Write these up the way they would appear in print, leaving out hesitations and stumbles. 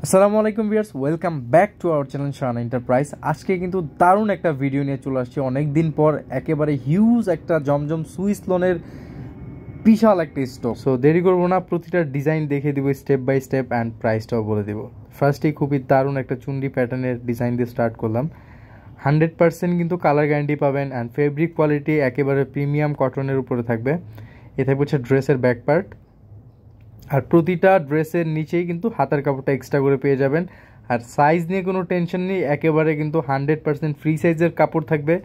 আসসালামু আলাইকুম viewers, welcome back to our channel Shahana enterprise. আজকে কিন্তু দারুণ একটা ভিডিও নিয়ে চলে আসছি। অনেক দিন পর একেবারে হিউজ একটা জমজম সুইস লোনের বিশাল একটা স্টক। সো দেরি করবো না, প্রতিটা ডিজাইন দেখে দিব স্টেপ বাই স্টেপ অ্যান্ড প্রাইসটাও বলে দিব। ফার্স্টেই খুবই দারুণ একটা চুন্ডি প্যাটার্নের ডিজাইন দিয়ে স্টার্ট করলাম। 100% কিন্তু কালার গ্যারান্টি পাবেন অ্যান্ড ফেব্রিক কোয়ালিটি একেবারে প্রিমিয়াম কটনের উপরে থাকবে। এ থাকবে হচ্ছে ড্রেসের ব্যাক পার্ট, আর প্রতিটা ড্রেসের নিচেই কিন্তু হাতের কাপড়টা এক্সট্রা করে পেয়ে যাবেন। আর সাইজ নিয়ে কোনো টেনশন নেই, একেবারে কিন্তু 100% ফ্রি সাইজের কাপড় থাকবে।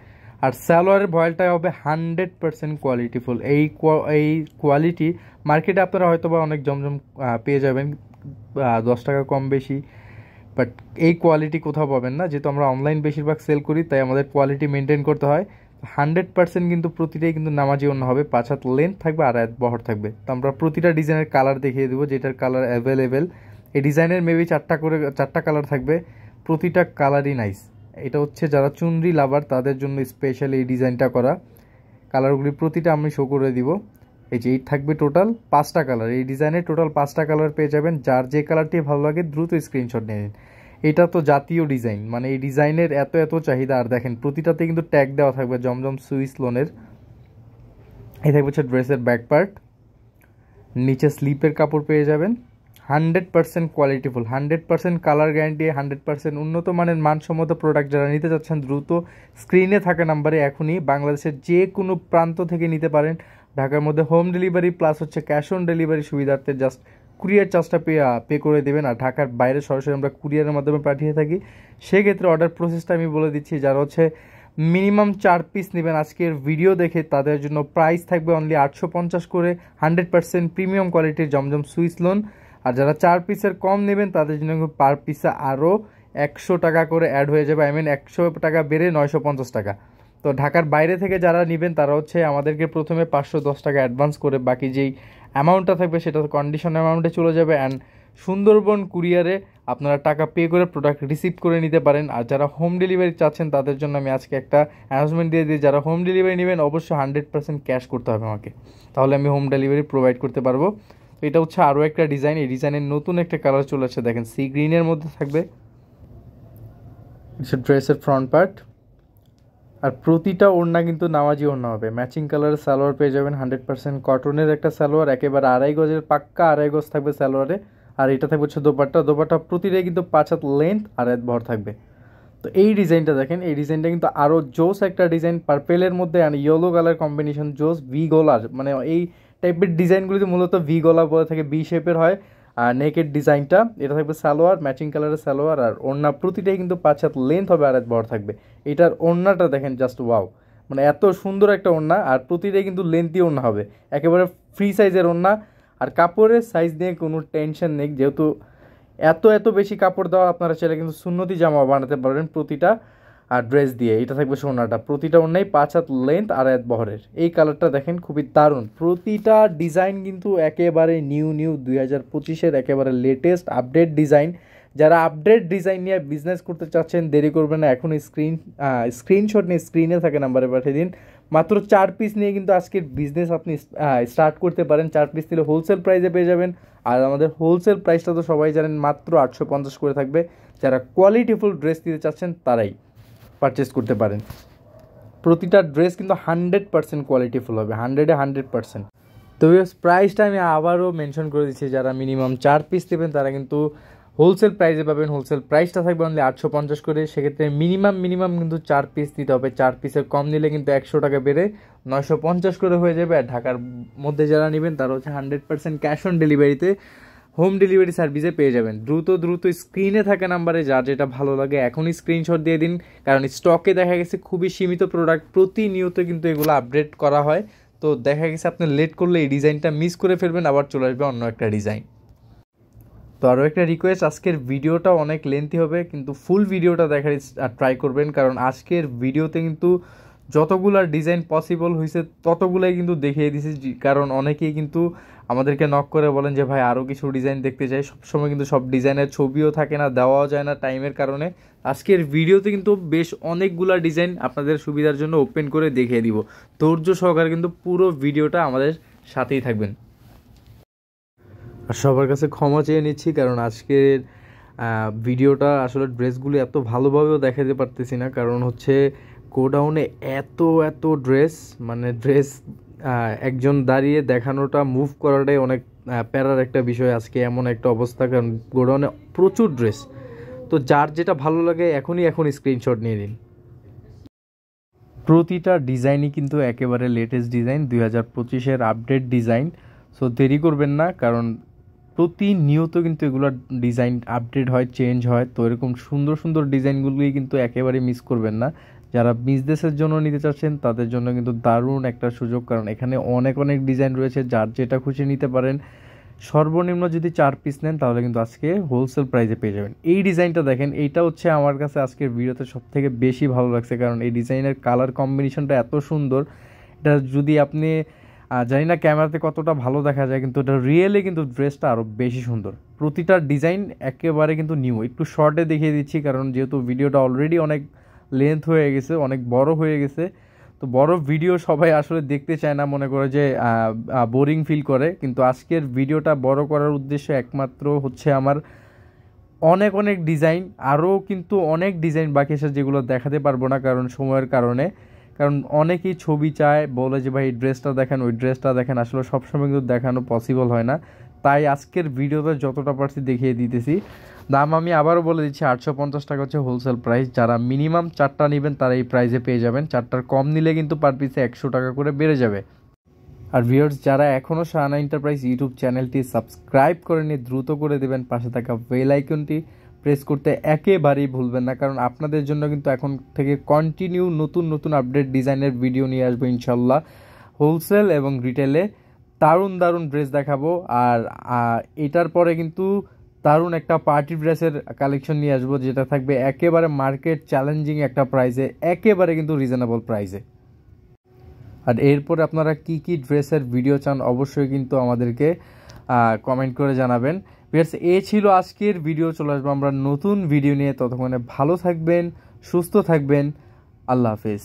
আর সালোয়ারের ভয়েলটা হবে 100% কোয়ালিটিফুল। এই কোয়ালিটি মার্কেটে আপনারা হয়তো বা অনেক জমজম পেয়ে যাবেন 10 টাকা কম বেশি, বাট এই কোয়ালিটি কোথাও পাবেন না। যেহেতু আমরা অনলাইন বেশিরভাগ সেল করি, তাই আমাদের কোয়ালিটি মেনটেন করতে হয়। 100% কিন্তু প্রতিটাই কিন্তু নামাজি ওড়না হবে, 5 হাত লেন্থ থাকবে আর হাত বহর থাকবে। তো আমরা প্রতিটা ডিজাইনের কালার দেখিয়ে দেবো, যেটার কালার অ্যাভেলেবেল। এই ডিজাইনের মেবি 4টা কালার থাকবে, প্রতিটা কালারই নাইস। এটা হচ্ছে যারা চুনরি লাভার তাদের জন্য স্পেশাল এই ডিজাইনটা করা। কালারগুলি প্রতিটা আমি শো করে দিব। এই যে এই থাকবে টোটাল 5টা কালার, এই ডিজাইনের টোটাল 5টা কালার পেয়ে যাবেন। যার যে কালারটি ভালো লাগে দ্রুত স্ক্রিনশট নিয়ে নিন। এটা তো জাতীয় ডিজাইন, মানে এই ডিজাইনের এত চাহিদা। আর দেখেন প্রতিটাতে কিন্তু ট্যাগ দেওয়া থাকবে জমজম সুইস লোনের। এই থাকবে হচ্ছে ড্রেসের ব্যাক পার্ট, নিচে স্লিপের কাপড় পেয়ে যাবেন। 100% কোয়ালিটিফুল, 100% কালার গ্যারান্টি, 100% উন্নত মানের মানসম্মত প্রোডাক্ট। যারা নিতে চাচ্ছেন দ্রুত স্ক্রিনে থাকা নাম্বারে এখনই বাংলাদেশের যে কোনো প্রান্ত থেকে নিতে পারেন। ঢাকার মধ্যে হোম ডেলিভারি প্লাস হচ্ছে ক্যাশ অন ডেলিভারি সুবিধার্থে জাস্ট কুরিয়ার চার্জটা পে করে দেবেন। আর ঢাকার বাইরে সরাসরি আমরা কুরিয়ারের মাধ্যমে পাঠিয়ে থাকি। সেক্ষেত্রে অর্ডার প্রসেসটা আমি বলে দিচ্ছি। যারা হচ্ছে মিনিমাম 4 পিস নেবেন আজকের ভিডিও দেখে, তাদের জন্য প্রাইস থাকবে অনলি 850 করে, 100% প্রিমিয়াম কোয়ালিটির জমজম সুইস লোন। আর যারা 4 পিসের কম নেবেন তাদের জন্য পার পিসে আরও 100 টাকা করে অ্যাড হয়ে যাবে। 100 টাকা বেড়ে 950 টাকা। তো ঢাকার বাইরে থেকে যারা নেবেন তারা হচ্ছে আমাদেরকে প্রথমে 510 টাকা অ্যাডভান্স করে বাকি যেই অ্যামাউন্টটা থাকবে সেটা কন্ডিশন অ্যামাউন্টে চলে যাবে। অ্যান্ড সুন্দরবন কুরিয়ারে আপনারা টাকা পে করে প্রোডাক্ট রিসিভ করে নিতে পারেন। আর যারা হোম ডেলিভারি চাচ্ছেন তাদের জন্য আমি আজকে একটা অ্যানাউন্সমেন্ট দিয়ে দিই, যারা হোম ডেলিভারি নেবেন অবশ্যই 100% ক্যাশ করতে হবে আমাকে, তাহলে আমি হোম ডেলিভারি প্রোভাইড করতে পারবো। তো এটা হচ্ছে আরও একটা ডিজাইন। এই ডিজাইনের নতুন একটা কালার চলে আসছে, দেখেন সি গ্রিনের মধ্যে থাকবে। ড্রেসের ফ্রন্ট পার্ট, আর প্রতিটা ওড়না কিন্তু নামাজি ওড়না হবে। ম্যাচিং কালারের সালোয়ার পেয়ে যাবেন, 100% কটনের একটা সালোয়ার, একেবারে 2.5 গজের পাক্কা 2.5 গজ থাকবে সালোয়ারে। আর এটা থাকবে হচ্ছে দোপাট্টা প্রতিটাই কিন্তু 5 হাত লেন্থ আর হাত ভর থাকবে। তো এই ডিজাইনটা দেখেন, এই ডিজাইনটা কিন্তু আরও জোস একটা ডিজাইন, পার্পেলের মধ্যে অ্যান্ড ইয়েলো কালার কম্বিনেশন জোস। ভি গলার, মানে এই টাইপের ডিজাইনগুলিতে মূলত ভি গলা বলে থাকে, বি শেপের হয়। আর নেকের ডিজাইনটা এটা থাকবে সালোয়ার, ম্যাচিং কালারের সালোয়ার। আর ওড়না প্রতিটাই কিন্তু 5 হাত লেন্থ হবে আর হাত বড় থাকবে। এটার ওড়নাটা দেখেন জাস্ট ওয়াও, মানে এত সুন্দর একটা ওড়না। আর প্রতিটাই কিন্তু লেন্থি ওড়না হবে, একেবারে ফ্রি সাইজের ওড়না। আর কাপড়ের সাইজ নিয়ে কোনো টেনশন নেই, যেহেতু এত বেশি কাপড় দেওয়া, আপনারা চাইলে কিন্তু সুন্নতি জামা বানাতে পারবেন প্রতিটা ড্রেস দিয়ে। এটা থাকবে সোনাটা, প্রতিটা অন্যায় 5 হাত লেন্থ আর এক বহরের। এই কালারটা দেখেন খুবই দারুণ। প্রতিটা ডিজাইন কিন্তু একেবারে নিউ 2025-এর একেবারে লেটেস্ট আপডেট ডিজাইন। যারা আপডেট ডিজাইন নিয়ে বিজনেস করতে চাচ্ছেন দেরি করবেন না, এখন স্ক্রিনশট নিয়ে স্ক্রিনে থাকে নাম্বারে পাঠিয়ে দিন। মাত্র 4 পিস নিয়ে কিন্তু আজকের বিজনেস আপনি স্টার্ট করতে পারেন। 4 পিস দিলে হোলসেল প্রাইসে পেয়ে যাবেন। আর আমাদের হোলসেল প্রাইসটা তো সবাই জানেন, মাত্র 850 করে থাকবে। যারা কোয়ালিটিফুল ড্রেস দিতে চাচ্ছেন তারাই পারচেস করতে পারেন। প্রতিটা ড্রেস কিন্তু 100% কোয়ালিটিফুল হবে, 100-এ 100%। তো প্রাইসটা আমি আবারও মেনশন করে দিচ্ছি, যারা মিনিমাম 4 পিস দেবেন তারা কিন্তু হোলসেল প্রাইসে পাবেন। হোলসেল প্রাইসটা থাকবে অনলি 850 করে। সেক্ষেত্রে মিনিমাম কিন্তু 4 পিস দিতে হবে। 4 পিসের কম নিলে কিন্তু 100 টাকা বেড়ে 950 করে হয়ে যাবে। আর ঢাকার মধ্যে যারা নেবেন তারা হচ্ছে 100% ক্যাশ অন ডেলিভারিতে হোম ডেলিভারি সার্ভিসে পেয়ে যাবেন। দ্রুত স্ক্রিনে থাকা নাম্বারে যার যেটা ভালো লাগে এখনই স্ক্রিনশট দিয়ে দিন, কারণ স্টকে দেখা গেছে খুবই সীমিত প্রোডাক্ট, প্রতিনিয়ত কিন্তু এগুলো আপডেট করা হয়। তো দেখা গেছে আপনি লেট করলে এই ডিজাইনটা মিস করে ফেলবেন, আবার চলে আসবে অন্য একটা ডিজাইন। তো আরও একটা রিকোয়েস্ট, আজকের ভিডিওটা অনেক লেন্থি হবে, কিন্তু ফুল ভিডিওটা দেখার ট্রাই করবেন, কারণ আজকের ভিডিওতে কিন্তু যতগুলা ডিজাইন পসিবল হয়েছে ততগুলাই কিন্তু দেখিয়ে দিয়েছি। কারণ অনেকেই কিন্তু আমাদেরকে নক করে বলেন যে ভাই আরও কিছু ডিজাইন দেখতে চাই। সবসময় কিন্তু সব ডিজাইনের ছবিও থাকে না, দেওয়াও যায় না টাইমের কারণে। আজকের ভিডিওতে কিন্তু বেশ অনেকগুলা ডিজাইন আপনাদের সুবিধার জন্য ওপেন করে দেখিয়ে দিব। ধৈর্য সহকারে কিন্তু পুরো ভিডিওটা আমাদের সাথেই থাকবেন। আর সবার কাছে ক্ষমা চেয়ে নিচ্ছি, কারণ আজকের ভিডিওটা আসলে ড্রেসগুলো এত ভালোভাবেও দেখাতে পারতেছি না, কারণ হচ্ছে গোডাউনে এত এত ড্রেস, মানে ড্রেস একজন দাঁড়িয়ে দেখানোটা, মুভ করাটাই অনেক প্যারার একটা বিষয়। আজকে এমন একটা অবস্থা, কারণ গোডাউনে প্রচুর ড্রেস। তো যার যেটা ভালো লাগে এখন স্ক্রিনশট নিয়ে নিন। প্রতিটা ডিজাইনই কিন্তু একেবারে লেটেস্ট ডিজাইন, 2025-এর আপডেট ডিজাইন। সো দেরি করবেন না, কারণ প্রতিনিয়ত কিন্তু এগুলোর ডিজাইন আপডেট হয়, চেঞ্জ হয়। তো এরকম সুন্দর সুন্দর ডিজাইনগুলোই কিন্তু একেবারে মিস করবেন না। যারা বিজনেসের জন্য নিতে চাচ্ছেন তাদের জন্য কিন্তু দারুণ একটা সুযোগ, কারণ এখানে অনেক অনেক ডিজাইন রয়েছে, যার যেটা খুশি নিতে পারেন। সর্বনিম্ন যদি 4 পিস নেন তাহলে কিন্তু আজকে হোলসেল প্রাইসে পেয়ে যাবেন। এই ডিজাইনটা দেখেন, এইটা হচ্ছে আমার কাছে আজকের ভিডিওতে সব থেকে বেশি ভালো লাগছে, কারণ এই ডিজাইনের কালার কম্বিনেশনটা এত সুন্দর। এটা যদি আপনি জানি না ক্যামেরাতে কতটা ভালো দেখা যায়, কিন্তু এটা রিয়েলি কিন্তু ড্রেসটা আরও বেশি সুন্দর। প্রতিটা ডিজাইন একেবারে কিন্তু নিউ। একটু শর্টে দেখিয়ে দিচ্ছি, কারণ যেহেতু ভিডিওটা অলরেডি অনেক লেন্থ হয়ে গেছে, অনেক বড় হয়ে গেছে। তো বড় ভিডিও সবাই আসলে দেখতে চায় না, মনে করে যে বোরিং ফিল করে। কিন্তু আজকের ভিডিওটা বড় করার উদ্দেশ্য একমাত্র হচ্ছে আমার অনেক অনেক ডিজাইন, আরও কিন্তু অনেক ডিজাইন বাকি আছে যেগুলো দেখাতে পারবো না কারণ সময়ের কারণে। কারণ অনেকেই ছবি চায়, বলে যে ভাই এই ড্রেসটা দেখেন, ওই ড্রেসটা দেখেন, আসলে সবসময় কিন্তু দেখানো পসিবল হয় না। তাই আজকের ভিডিওতে যতটা পারছি দেখিয়ে দিতেছি। দাম আমি আবারও বলে দিচ্ছি, 850 টাকা হচ্ছে হোলসেল প্রাইস। যারা মিনিমাম 4টা নেবেন তারা এই প্রাইসে পেয়ে যাবেন। 4টার কম নিলে কিন্তু পার পিসে 100 টাকা করে বেড়ে যাবে। আর ভিউয়ার্স, যারা এখনও শাহানা এন্টারপ্রাইজ ইউটিউব চ্যানেলটি সাবস্ক্রাইব করেনি, দ্রুত করে দেবেন। পাশে থাকা বেল আইকনটি প্রেস করতে একেবারেই ভুলবেন না, কারণ আপনাদের জন্য কিন্তু এখন থেকে কন্টিনিউ নতুন নতুন আপডেট ডিজাইনের ভিডিও নিয়ে আসবো ইনশাল্লাহ। হোলসেল এবং রিটেলে দারুণ দারুণ ড্রেস দেখাবো। আর এটার পরে কিন্তু দারুণ একটা পার্টি ড্রেসের কালেকশন নিয়ে আসবো, যেটা থাকবে একেবারে মার্কেট চ্যালেঞ্জিং একটা প্রাইসে, একেবারে কিন্তু রিজনেবল প্রাইসে। আর এরপরে আপনারা কি কি ড্রেসের ভিডিও চান অবশ্যই কিন্তু আমাদেরকে কমেন্ট করে জানাবেন। ভিউয়ার্স, এ ছিল আজকের ভিডিও। চলে আসবো আমরা নতুন ভিডিও নিয়ে, ততক্ষণে ভালো থাকবেন, সুস্থ থাকবেন। আল্লাহ হাফেজ।